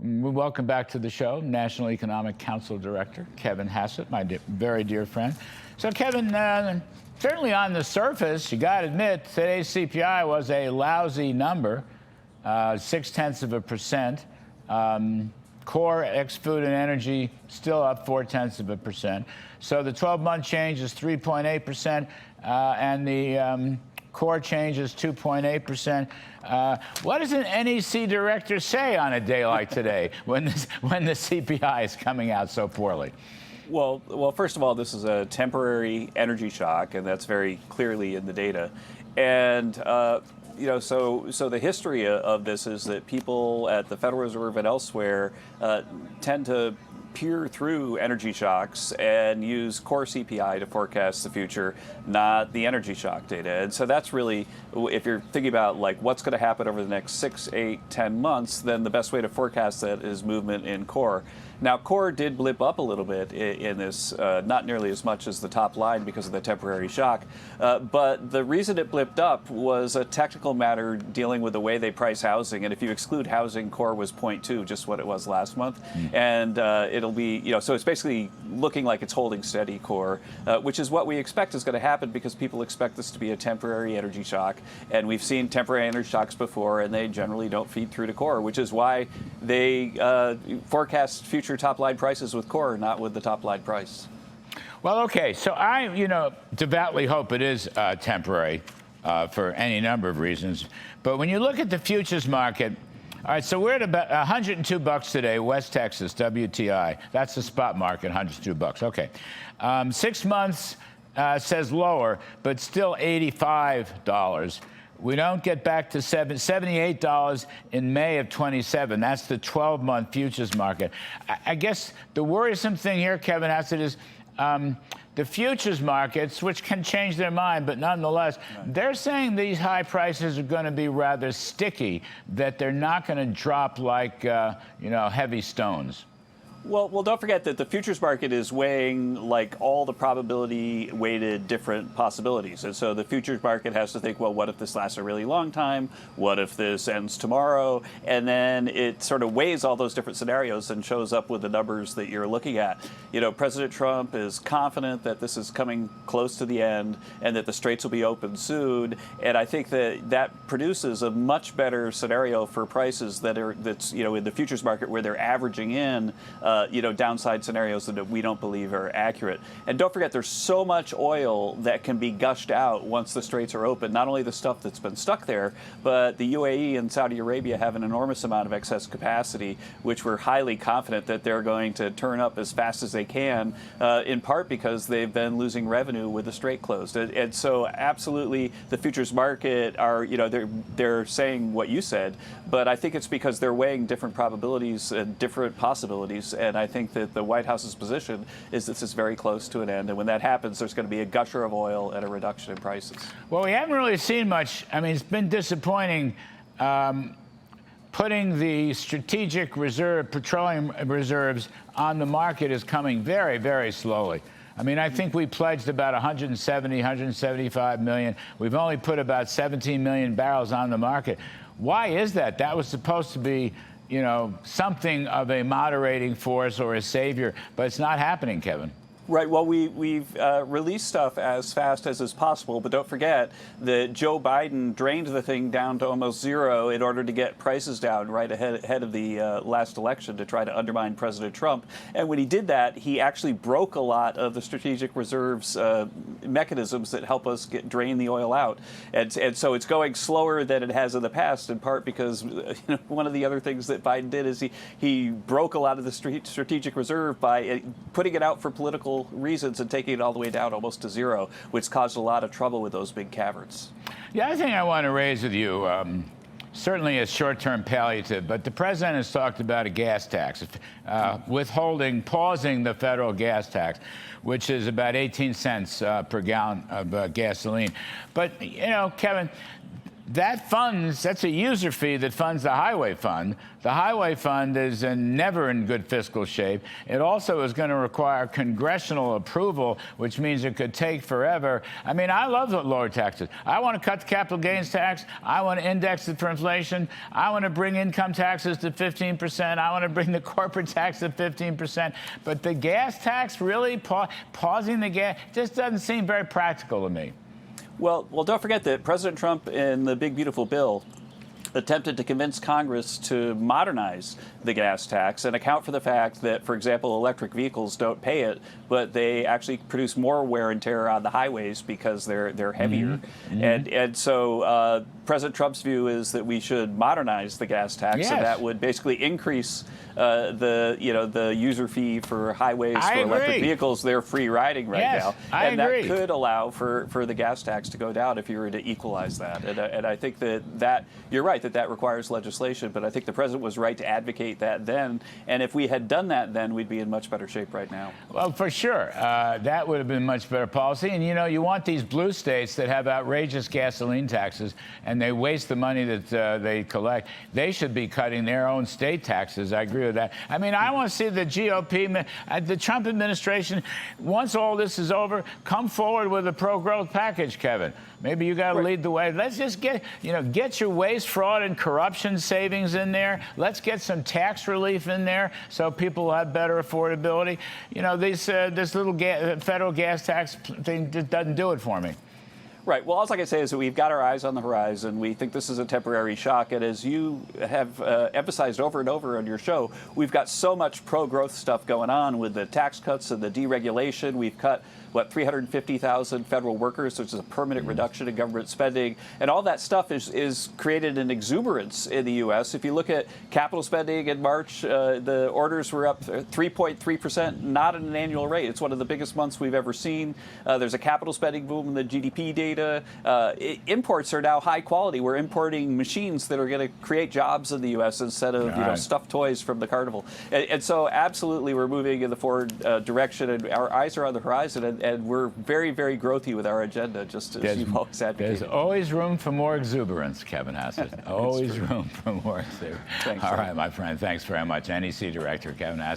Welcome back to the show, National Economic Council Director Kevin Hassett, my very dear friend. So, Kevin, certainly on the surface, you got to admit, today's CPI was a lousy number, 0.6%. Core ex-food and energy still up 0.4%. So the 12-month change is 3.8%, and the core change is 2.8%. What does an NEC director say on a day like today when the CPI is coming out so poorly? Well, first of all, this is a temporary energy shock, and that's very clearly in the data. And so the history of this is that people at the Federal Reserve and elsewhere tend to peer through energy shocks and use core CPI to forecast the future, not the energy shock data. And so that's really, if you're thinking about like what's going to happen over the next 6, 8, 10 months, then the best way to forecast that is movement in core. Now, core did blip up a little bit in this, not nearly as much as the top line because of the temporary shock. But the reason it blipped up was a technical matter dealing with the way they price housing. And if you exclude housing, core was 0.2, just what it was last month. And it'll be, so it's basically looking like it's holding steady core, which is what we expect is going to happen because people expect this to be a temporary energy shock. And we've seen temporary energy shocks before, and they generally don't feed through to core, which is why they forecast future top-line prices with core, not with the top-line price. Well, okay, so I, devoutly hope it is temporary for any number of reasons. But when you look at the futures market, all right, so we're at about $102 today, West Texas, WTI. That's the spot market, $102. Okay. 6 months says lower, but still $85. We don't get back to $78 in May of 27. That's the 12-month futures market. I guess the worrisome thing here, Kevin Hassett, is the futures markets, which can change their mind, but nonetheless, they're saying these high prices are going to be rather sticky, that they're not going to drop like, heavy stones. Well, don't forget that the futures market is weighing like all the probability-weighted different possibilities. And so the futures market has to think, well, what if this lasts a really long time? What if this ends tomorrow? And then it sort of weighs all those different scenarios and shows up with the numbers that you're looking at. President Trump is confident that this is coming close to the end and that the straits will be open soon. And I think that produces a much better scenario for prices that's in the futures market where they're averaging in downside scenarios that we don't believe are accurate. And don't forget, there's so much oil that can be gushed out once the straits are open. Not only the stuff that's been stuck there, but the UAE and Saudi Arabia have an enormous amount of excess capacity, which we're highly confident that they're going to turn up as fast as they can, in part because they've been losing revenue with the strait closed. And so absolutely the futures market are, they're saying what you said, but I think it's because they're weighing different probabilities and different possibilities. And I think that the White House's position is this is very close to an end. And when that happens, there's going to be a gusher of oil and a reduction in prices. Well, we haven't really seen much. I mean, it's been disappointing. Putting the Strategic Petroleum Reserves on the market is coming very, very slowly. I mean, I think we pledged about 175 million. We've only put about 17 million barrels on the market. Why is that? That was supposed to be something of a moderating force or a savior, but it's not happening, Kevin. Right. Well, we've released stuff as fast as is possible, but don't forget that Joe Biden drained the thing down to almost zero in order to get prices down right ahead of the last election to try to undermine President Trump. And when he did that, he actually broke a lot of the Strategic Reserve's mechanisms that help us drain the oil out. And so it's going slower than it has in the past, in part because one of the other things that Biden did is he broke a lot of the Strategic Reserve by putting it out for political reasons and taking it all the way down almost to zero, which caused a lot of trouble with those big caverns. The other thing I want to raise with you, certainly a short-term palliative, but the president has talked about a gas tax, pausing the federal gas tax, which is about 18 cents per gallon of gasoline. But, Kevin, that's a user fee that funds the highway fund. The highway fund is never in good fiscal shape. It also is going to require congressional approval, which means it could take forever. I mean, I love the lower taxes. I want to cut the capital gains tax. I want to index it for inflation. I want to bring income taxes to 15%. I want to bring the corporate tax to 15%. But the gas tax, really pausing the gas, just doesn't seem very practical to me. Well, don't forget that President Trump, in the big beautiful bill, attempted to convince Congress to modernize the gas tax and account for the fact that, for example, electric vehicles don't pay it, but they actually produce more wear and tear on the highways because they're heavier. And so President Trump's view is that we should modernize the gas tax, Yes. and that would basically increase the user fee for highways for electric vehicles. They're free riding right Yes, now, and that could allow for the gas tax to go down if you were to equalize that. And I think that you're right that requires legislation, but I think the president was right to advocate that then. And if we had done that then, we'd be in much better shape right now. Well, for sure. That would have been much better policy. And, you want these blue states that have outrageous gasoline taxes and they waste the money that they collect. They should be cutting their own state taxes. I agree with that. I mean, I want to see the GOP, the Trump administration, once all this is over, come forward with a pro-growth package, Kevin. Maybe you got to lead the way. Let's just get your waste, fraud, and corruption savings in there. Let's get some tax relief in there so people will have better affordability. This little federal gas tax thing just doesn't do it for me. Right. Well, all I can say is that we've got our eyes on the horizon. We think this is a temporary shock. And as you have emphasized over and over on your show, we've got so much pro-growth stuff going on with the tax cuts and the deregulation. We've cut, 350,000 federal workers, which is a permanent reduction in government spending. And all that stuff is created an exuberance in the U.S. If you look at capital spending in March, the orders were up 3.3%, not at an annual rate. It's one of the biggest months we've ever seen. There's a capital spending boom in the GDP data. Imports are now high quality. We're importing machines that are going to create jobs in the U.S. instead of stuffed toys from the carnival. And so absolutely we're moving in the forward direction, and our eyes are on the horizon. And we're very, very growthy with our agenda, just as you've always advocated. There's always room for more exuberance, Kevin Hassett. Always room for more exuberance. Thanks, All right, my friend. Thanks very much. NEC Director Kevin Hassett.